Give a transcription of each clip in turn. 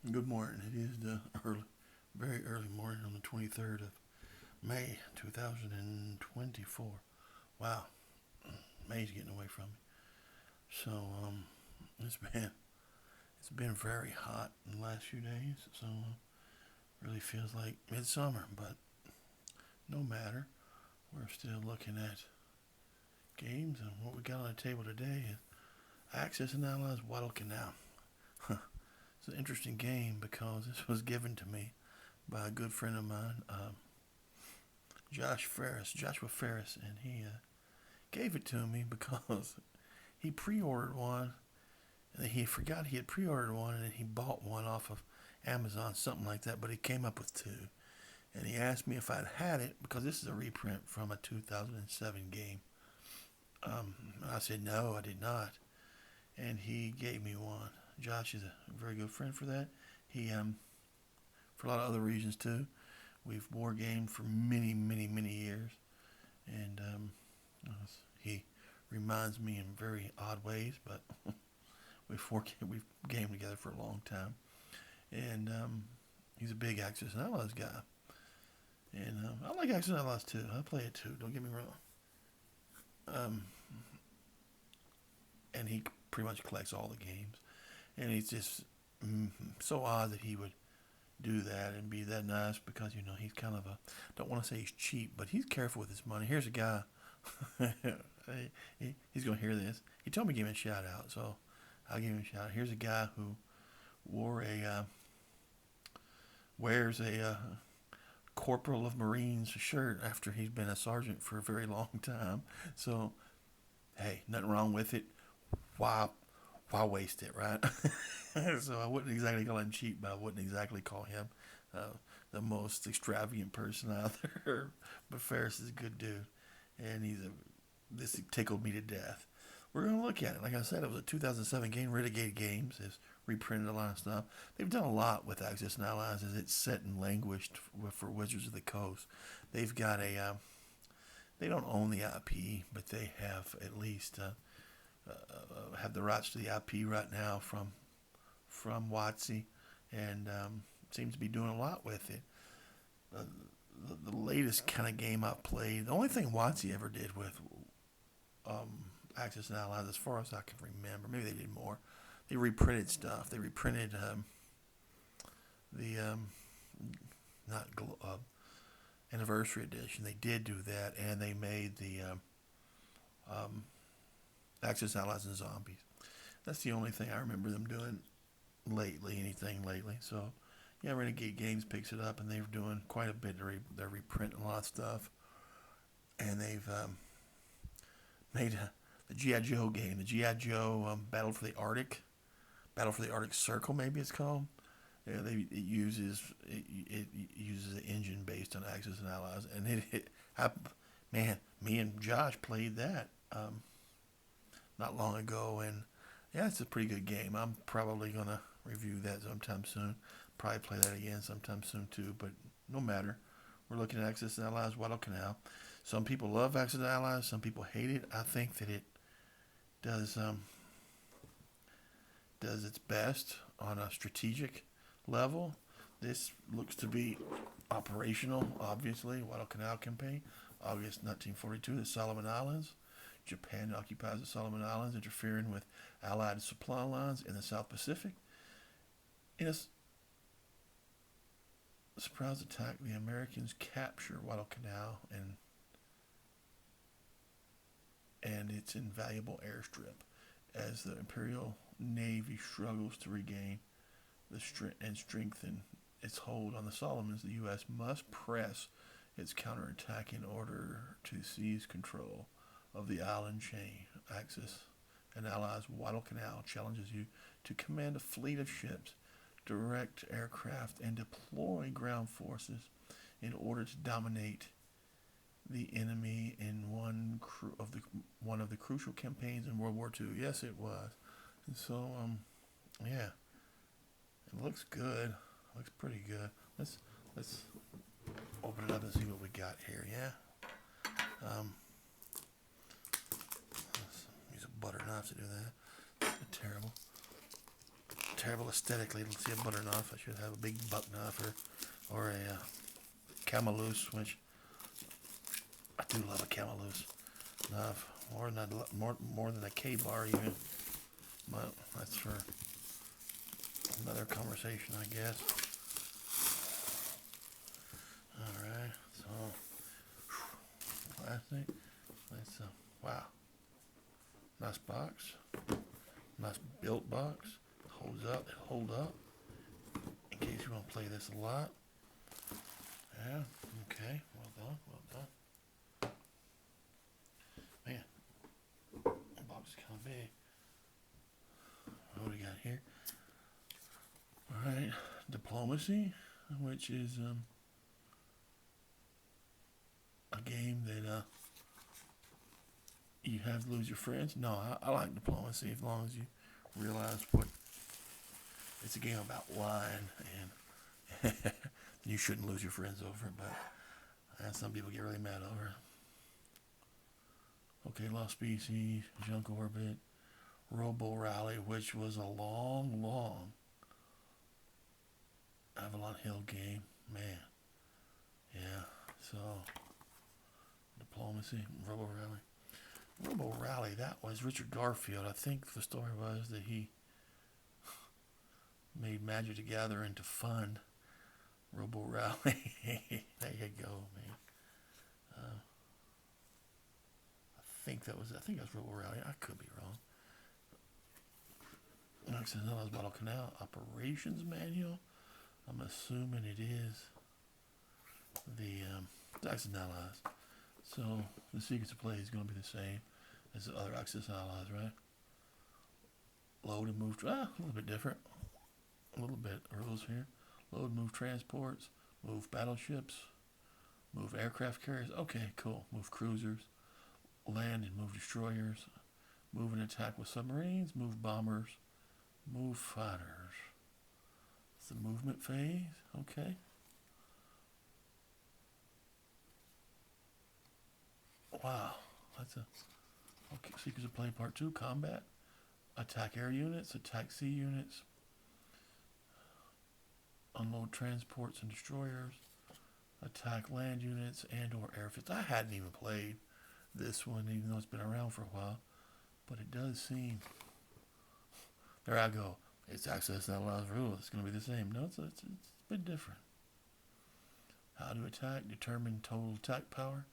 Good morning. It is the very early morning on the 23rd of May, 2024. Wow, May's getting away from me. So, it's been it's been very hot in the last few days. So, really feels like midsummer, but no matter. We're still looking at games, and what we got on the table today is Access and Allies Guadalcanal. It's an interesting game because this was given to me by a good friend of mine, Joshua Ferris, and he gave it to me because he pre-ordered one, and he forgot he had pre-ordered one, and then he bought one off of Amazon, something like that. But he came up with two, and he asked me if I'd had it because this is a reprint from a 2007 game. I said no, I did not, and he gave me one. Josh is a very good friend for that. He for a lot of other reasons too. We've war gamed for many, many, many years, and he reminds me in very odd ways, but we've gamed together for a long time, and he's a big Axis and Allies guy, and I like Axis and Allies too. I play it too. Don't get me wrong. And he pretty much collects all the games, and he's just so odd that he would do that and be that nice because he's kind of a, don't want to say he's cheap, but he's careful with his money. Here's a guy. He's gonna hear this. He told me to give him a shout out, so I'll give him a shout out. Here's a guy who wore a wears a corporal of Marines shirt after he's been a sergeant for a very long time. So hey, nothing wrong with it. Why waste it, right? So I wouldn't exactly call him cheap, but I wouldn't exactly call him the most extravagant person out there. But Ferris is a good dude, and this tickled me to death. We're gonna look at it. Like I said, it was a 2007 game. Renegade Games has reprinted a lot of stuff. They've done a lot with Axis and Allies as it's set and languished for Wizards of the Coast. They've got a they don't own the IP, but they have at least have the rights to the IP right now from WotC, and seems to be doing a lot with it. Uh, the latest kind of game I've played, the only thing WotC ever did with Axis and Allies, as far as I can remember, maybe they did more. They reprinted stuff. They reprinted the not anniversary edition. They did do that, and they made the Axis Allies and Zombies. That's the only thing I remember them doing lately, anything lately. So, yeah, Renegade Games picks it up, and they're doing quite a bit. They're reprinting a lot of stuff, and they've made the GI Joe game, the GI Joe Battle for the Arctic Circle, maybe it's called. Yeah, it uses an engine based on Axis and Allies, and man, me and Josh played that not long ago, and yeah, it's a pretty good game. I'm probably gonna review that sometime soon. Probably play that again sometime soon too. But no matter, we're looking at Axis and Allies Guadalcanal. Some people love Axis and Allies. Some people hate it. I think that it does does its best on a strategic level. This looks to be operational. Obviously, Guadalcanal campaign, August 1942, the Solomon Islands. Japan occupies the Solomon Islands, interfering with Allied supply lines in the South Pacific. In a surprise attack, the Americans capture Guadalcanal and its invaluable airstrip. As the Imperial Navy struggles to regain and strengthen its hold on the Solomons, the U.S. must press its counterattack in order to seize control of the island chain. Axis and Allies Guadalcanal challenges you to command a fleet of ships, direct aircraft, and deploy ground forces in order to dominate the enemy in one of the crucial campaigns in World War II. Yes, it was. And so, yeah, it looks good. It looks pretty good. Let's open it up and see what we got here. Yeah. Let's use a butter knife to do that. It's terrible. terrible aesthetically. Let's see a butter knife. I should have a big buck knife or a cameloose, which I do love a cameloose knife more than a K-bar even. But that's for another conversation, I guess. All right, so plastic. Let's wow, nice box, nice built box. Holds up. It hold up. In case you want to play this a lot. Yeah. Okay. Well done. Well done. Man, the box is kind of big. What do we got here? All right. Diplomacy, which is a game that you have to lose your friends. No, I like diplomacy as long as you realize what. It's a game about lying, and you shouldn't lose your friends over it, but some people get really mad over it. Okay, Lost Species, Junk Orbit, Robo Rally, which was a long Avalon Hill game. Man. Yeah, so Diplomacy, Robo Rally. Robo Rally, that was Richard Garfield. I think the story was that he made Magic the Gathering into fun. Robo Rally. There you go, man. I think that was Robo Rally. I could be wrong. Next is another Guadalcanal Operations Manual. I'm assuming it is the Access Allies. So the Secrets of Play is going to be the same as the other Access Allies, right? Load and move. A little bit different. A little bit rules here. Load, move transports, move battleships, move aircraft carriers. Okay, cool. Move cruisers, land and move destroyers, move and attack with submarines, move bombers, move fighters. It's the movement phase. Okay. Wow, that's a okay. Secrets of Play Part 2: Combat, attack air units, attack sea units. Unload transports and destroyers, attack land units and or airfields. I hadn't even played this one, even though it's been around for a while, but it does seem. There I go. It's Access Allies rules. It's going to be the same. No, it's a bit different. How to attack, determine total attack power,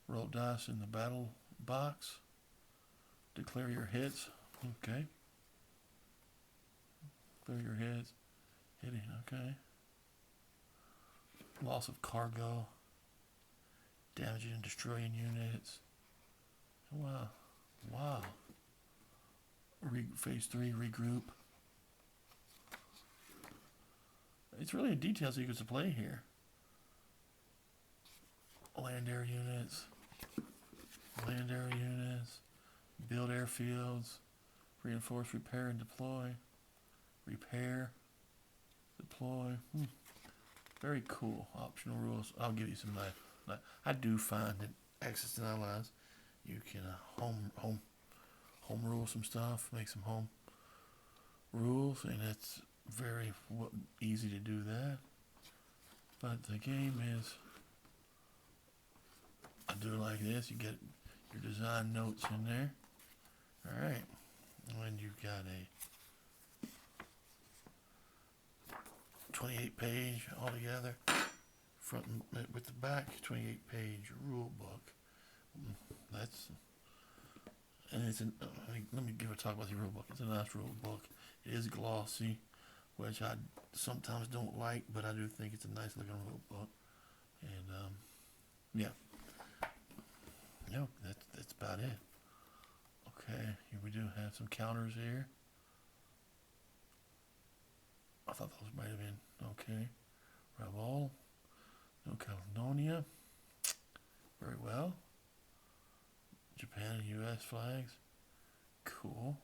roll dice in the battle box, declare your hits. Okay. Declare your hits. Hitting. Okay. Loss of cargo, damaging and destroying units. Wow. Phase 3, regroup. It's really in detail so you get to play here. Land air units, build airfields, reinforce, repair, and deploy. Repair, deploy. Very cool. Optional rules. I'll give you some nice. I do find that Access to Allies, you can home rule some stuff, make some home rules, and it's very easy to do that. But the game is, I do like this. You get your design notes in there. All right, and you've got a 28-page altogether, front with the back, 28-page rule book. Let me give a talk about the rule book. It's a nice rule book. It is glossy, which I sometimes don't like, but I do think it's a nice looking rule book. And that's about it. Okay, here we do have some counters here. I thought those might have been okay. Raval, No Caledonia, very well. Japan and U.S. flags, cool.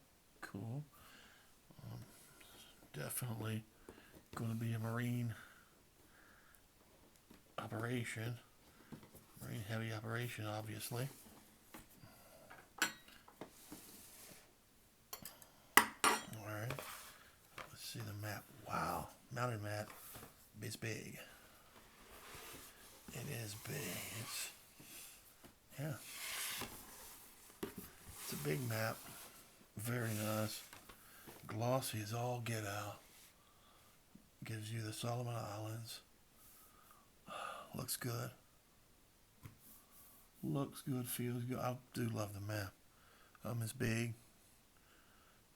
Definitely going to be a marine heavy operation, obviously. All right, let's See the map. Wow. Mountain map. It's big. It is big. Yeah. It's a big map. Very nice. Glossy as all get out. Gives you the Solomon Islands. Looks good. Looks good, feels good. I do love the map. It's big.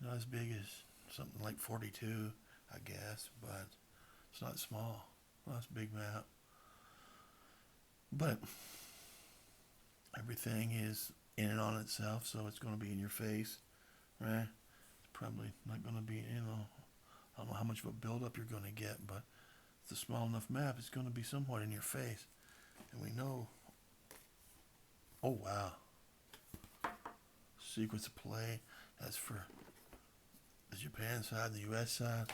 Not as big as something like 42, I guess, but it's not small. Well, it's a big map. But everything is in and on itself, so it's going to be in your face, right? It's probably not going to be, I don't know how much of a build-up you're going to get, but it's a small enough map, it's going to be somewhat in your face. And we know, oh wow, sequence of play, that's for the Japan side, the US side.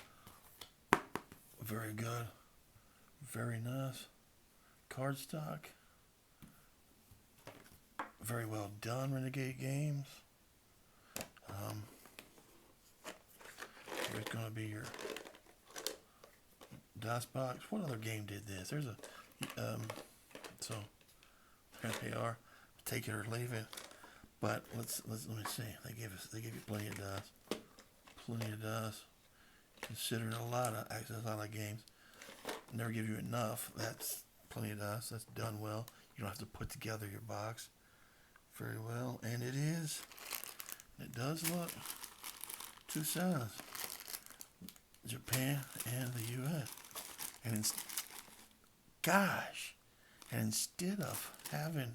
Very good. Very nice. Cardstock. Very well done, Renegade Games. Here's going to be your dice box. What other game did this? There's a, so there they are. Take it or leave it. But let me see. They give you plenty of dice. Plenty of dice. Considering a lot of games, never give you enough. That's plenty of dice. That's done well. You don't have to put together your box very well, and it is. It does look two sides, Japan and the U.S. And instead of having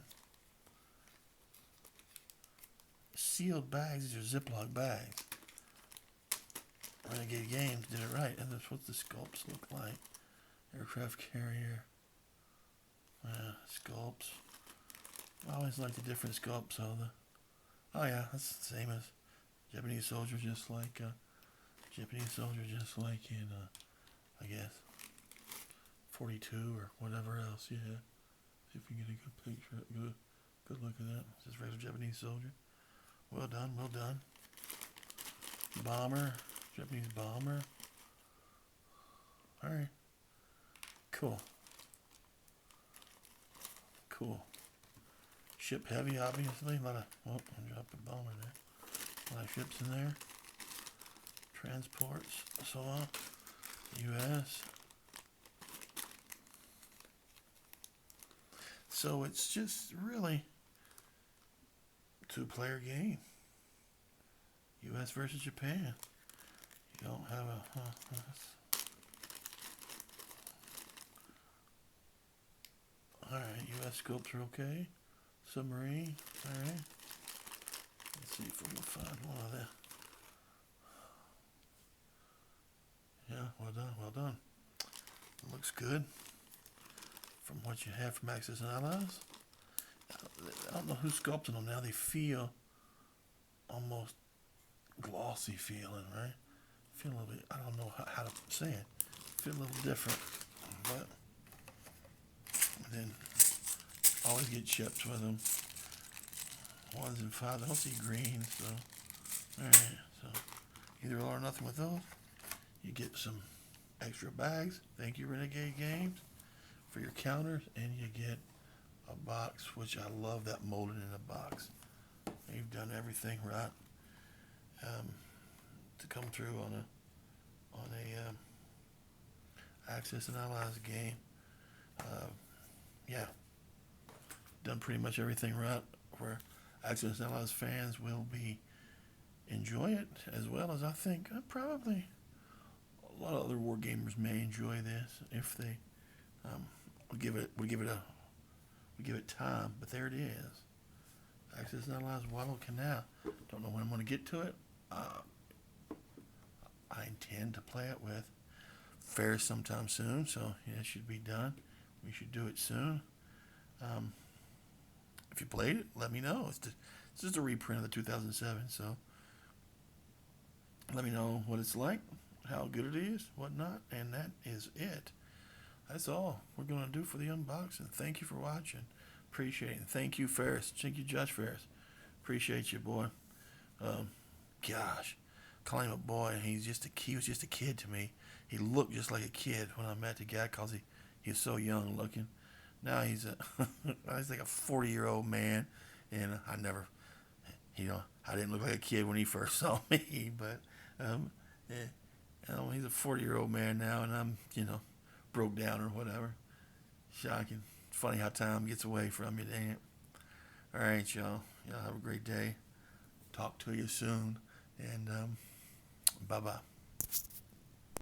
sealed bags, these are Ziploc bags. Renegade Games did it right, and that's what the sculpts look like. Aircraft carrier, sculpts. I always like the different sculpts. Oh yeah, that's the same as Japanese soldier, just like in, I guess 42 or whatever else. Yeah. See if we can get a good picture. Good look at that. Just regular Japanese soldier. Well done. Well done. Bomber. Japanese bomber. Alright. Cool. Ship heavy, obviously. A lot of, I dropped the bomber there. A lot of ships in there. Transports, so on. U.S. So it's just really two-player game. U.S. versus Japan. You don't have alright, U.S. scopes are okay. Submarine, alright. Let's see if we can find one of them. Yeah, well done. It looks good. From what you have from Axis and Allies. I don't know who's sculpting them now. They feel almost glossy feeling, right? Feel a little bit, I don't know how to say it. Feel a little different. But then always get chips with them. 1s and 5s. I don't see green, so alright. So either all or nothing with those. You get some extra bags. Thank you, Renegade Games, for your counters, and you get a box, which I love that molded in a box. You've done everything right to come through on a Axis and Allies game. Yeah, done pretty much everything right where Axis and Allies fans will be enjoy it, as well as I think probably a lot of other war gamers may enjoy this if they we give it time. But there it is, Axis and Allies Guadalcanal. Don't know when I'm going to get to it. I intend to play it with Ferris sometime soon, so yeah, it should be done. We should do it soon. If you played it, let me know. It's just a reprint of the 2007, so let me know what it's like, how good it is, whatnot, and that is it. That's all we're going to do for the unboxing. Thank you for watching. Appreciate it. And thank you, Ferris. Thank you, Judge Ferris. Appreciate you, boy. Gosh, call him a boy. And he was just a kid to me. He looked just like a kid when I met the guy because he was so young looking. Now he's like a 40-year-old man, and I didn't look like a kid when he first saw me, but yeah, he's a 40-year-old man now, and I'm broke down or whatever. Shocking. Funny how time gets away from you, dang it. All right, y'all. Y'all have a great day. Talk to you soon, and bye bye.